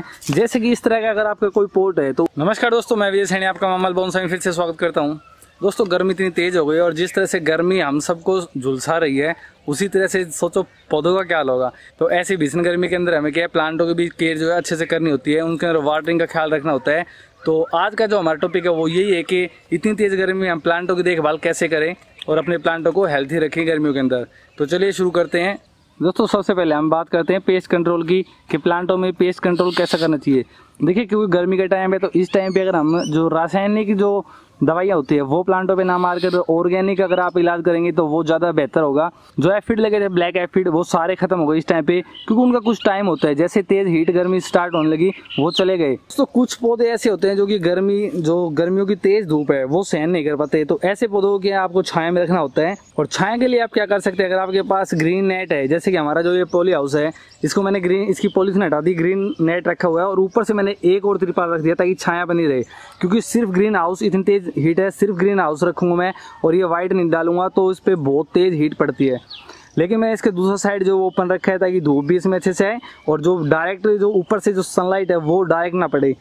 हैं। जैसे कि इस तरह का अगर आपका कोई पोर्ट है तो नमस्कार दोस्तों, मैं विजय सैनी आपका ममल बोनसाई फिर से स्वागत करता हूं। दोस्तों गर्मी इतनी तेज हो गई और जिस तरह से गर्मी हम सबको झुलसा रही है उसी तरह से सोचो पौधों का क्या हाल होगा। तो ऐसी भीषण गर्मी के अंदर हमें क्या है, प्लांटों की भी केयर जो है अच्छे से करनी होती है, उनके अंदर वाटरिंग का ख्याल रखना होता है। तो आज का जो हमारा टॉपिक है वो यही है कि इतनी तेज गर्मी में हम प्लांटों की देखभाल कैसे करें और अपने प्लांटों को हेल्थी रखें गर्मियों के अंदर। तो चलिए शुरू करते हैं। दोस्तों सबसे पहले हम बात करते हैं पेस्ट कंट्रोल की कि प्लांटों में पेस्ट कंट्रोल कैसा करना चाहिए। देखिए क्योंकि गर्मी का टाइम है तो इस टाइम पे अगर हम जो रासायनिक जो दवाइयाँ होती है वो प्लांटों पे ना मार कर ऑर्गेनिक अगर आप इलाज करेंगे तो वो ज़्यादा बेहतर होगा। जो एफिड लगे थे ब्लैक एफिड वो सारे खत्म हो गए इस टाइम पे, क्योंकि उनका कुछ टाइम होता है। जैसे तेज हीट गर्मी स्टार्ट होने लगी वो चले गए। तो कुछ पौधे ऐसे होते हैं जो कि गर्मियों की तेज धूप है वो सहन नहीं कर पाते, तो ऐसे पौधों के आपको छाया में रखना होता है। और छाया के लिए आप क्या कर सकते हैं, अगर आपके पास ग्रीन नेट है, जैसे कि हमारा जो ये पॉली हाउस है इसको मैंने इसकी पॉलीथीन हटा दी, ग्रीन नेट रखा हुआ है और ऊपर से मैंने एक और तिरपाल रख दिया ताकि छाया बनी रहे। क्योंकि सिर्फ ग्रीन हाउस इतनी तेज हीट है, सिर्फ ग्रीन हाउस रखूंगा मैं और ये वाइट नहीं डालूंगा तो इस पर बहुत तेज हीट पड़ती है। लेकिन मैंने इसके दूसरा साइड जो ओपन रखा है ताकि धूप भी इसमें अच्छे से आए और जो डायरेक्ट जो ऊपर से जो सनलाइट है वो डायरेक्ट ना पड़े।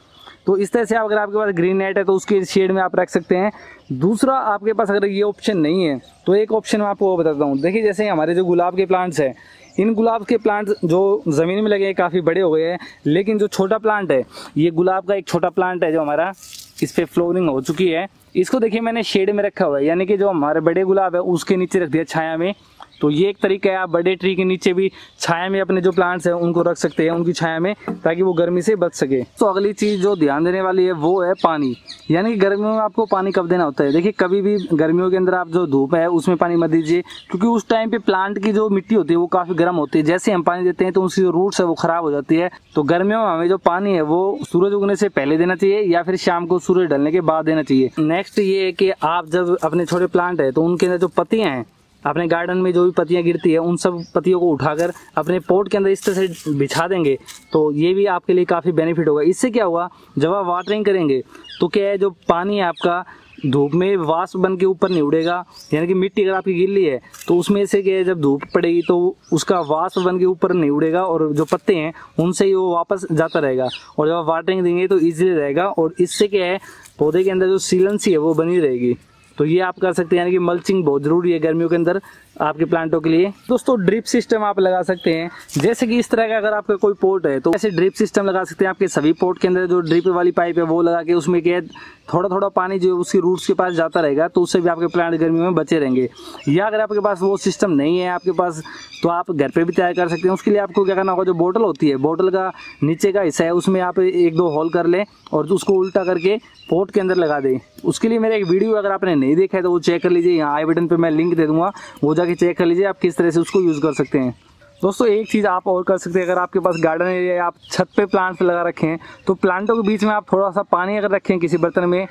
तो इस तरह से अगर आपके पास ग्रीन नेट है तो उसके शेड में आप रख सकते हैं। दूसरा आपके पास अगर ये ऑप्शन नहीं है तो एक ऑप्शन मैं आपको बताता हूँ। देखिए जैसे हमारे जो गुलाब के प्लांट्स हैं, इन गुलाब के प्लांट्स जो ज़मीन में लगे हैं काफ़ी बड़े हो गए हैं, लेकिन जो छोटा प्लांट है, ये गुलाब का एक छोटा प्लांट है जो हमारा इस पे फ्लोरिंग हो चुकी है, इसको देखिए मैंने शेड में रखा हुआ है, यानी कि जो हमारे बड़े गुलाब है उसके नीचे रख दिया छाया में। तो ये एक तरीका है, आप बड़े ट्री के नीचे भी छाया में अपने जो प्लांट्स हैं उनको रख सकते हैं, उनकी छाया में, ताकि वो गर्मी से बच सके। तो अगली चीज़ जो ध्यान देने वाली है वो है पानी, यानी कि गर्मियों में आपको पानी कब देना होता है। देखिए कभी भी गर्मियों के अंदर आप जो धूप है उसमें पानी मत दीजिए, क्योंकि उस टाइम पे प्लांट की जो मिट्टी होती है वो काफ़ी गर्म होती है। जैसे हम पानी देते हैं तो उसकी जो रूट्स है वो खराब हो जाती है। तो गर्मियों में हमें जो पानी है वो सूरज उगने से पहले देना चाहिए या फिर शाम को सूरज ढलने के बाद देना चाहिए। नेक्स्ट ये है कि आप जब अपने छोटे प्लांट है तो उनके अंदर जो पत्तियाँ हैं, अपने गार्डन में जो भी पत्तियां गिरती है उन सब पत्तियों को उठाकर अपने पॉट के अंदर इस तरह से बिछा देंगे तो ये भी आपके लिए काफ़ी बेनिफिट होगा। इससे क्या होगा, जब आप वाटरिंग करेंगे तो क्या है, जो पानी है आपका धूप में वाष्प बन के ऊपर नहीं उड़ेगा, यानी कि मिट्टी अगर आपकी गीली है तो उसमें से क्या है, जब धूप पड़ेगी तो उसका वाष्प बन के ऊपर नहीं उड़ेगा और जो पत्ते हैं उनसे ही वो वापस जाता रहेगा। और जब आप वाटरिंग देंगे तो ईजिली रहेगा और इससे क्या है, पौधे के अंदर जो सीलेंसी है वो बनी रहेगी। तो ये आप कर सकते हैं, यानी कि मल्चिंग बहुत जरूरी है गर्मियों के अंदर आपके प्लांटों के लिए। दोस्तों ड्रिप सिस्टम आप लगा सकते हैं, जैसे कि इस तरह का अगर आपका कोई पोर्ट है तो ऐसे ड्रिप सिस्टम लगा सकते हैं। आपके सभी पोर्ट के अंदर जो ड्रिप वाली पाइप है वो लगा के उसमें क्या थोड़ा थोड़ा पानी जो उसकी रूट्स के पास जाता रहेगा, तो उससे भी आपके प्लांट गर्मियों में बचे रहेंगे। या अगर आपके पास वो सिस्टम नहीं है आपके पास, तो आप घर पे भी तैयार कर सकते हैं। उसके लिए आपको क्या करना होगा, जो बोतल होती है, बोतल का नीचे का हिस्सा है उसमें आप एक दो होल कर लें और उसको उल्टा करके पोर्ट के अंदर लगा दें। उसके लिए मेरा एक वीडियो अगर आपने नहीं देखा है तो वो चेक कर लीजिए, यहाँ आई बटन पे मैं लिंक दे दूंगा, वो जाके चेक कर लीजिए आप किस तरह से उसको यूज़ कर सकते हैं। दोस्तों एक चीज़ आप और कर सकते हैं, अगर आपके पास गार्डन एरिया है, आप छत पे प्लांट्स लगा रखे हैं तो प्लांटों के बीच में आप थोड़ा सा पानी अगर रखें किसी बर्तन में,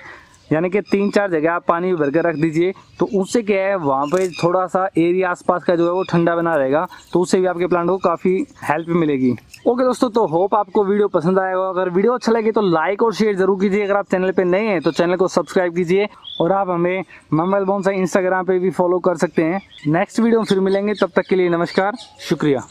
यानी कि 3-4 जगह आप पानी भर कर रख दीजिए, तो उससे क्या है, वहाँ पे थोड़ा सा एरिया आसपास का जो है वो ठंडा बना रहेगा, तो उससे भी आपके प्लांट को काफ़ी हेल्प मिलेगी। ओके दोस्तों, तो होप आपको वीडियो पसंद आएगा। अगर वीडियो अच्छा लगे तो लाइक और शेयर जरूर कीजिए। अगर आप चैनल पे नए हैं तो चैनल को सब्सक्राइब कीजिए और आप हमें ममल बोनसाई इंस्टाग्राम पे भी फॉलो कर सकते हैं। नेक्स्ट वीडियो में फिर मिलेंगे, तब तक के लिए नमस्कार, शुक्रिया।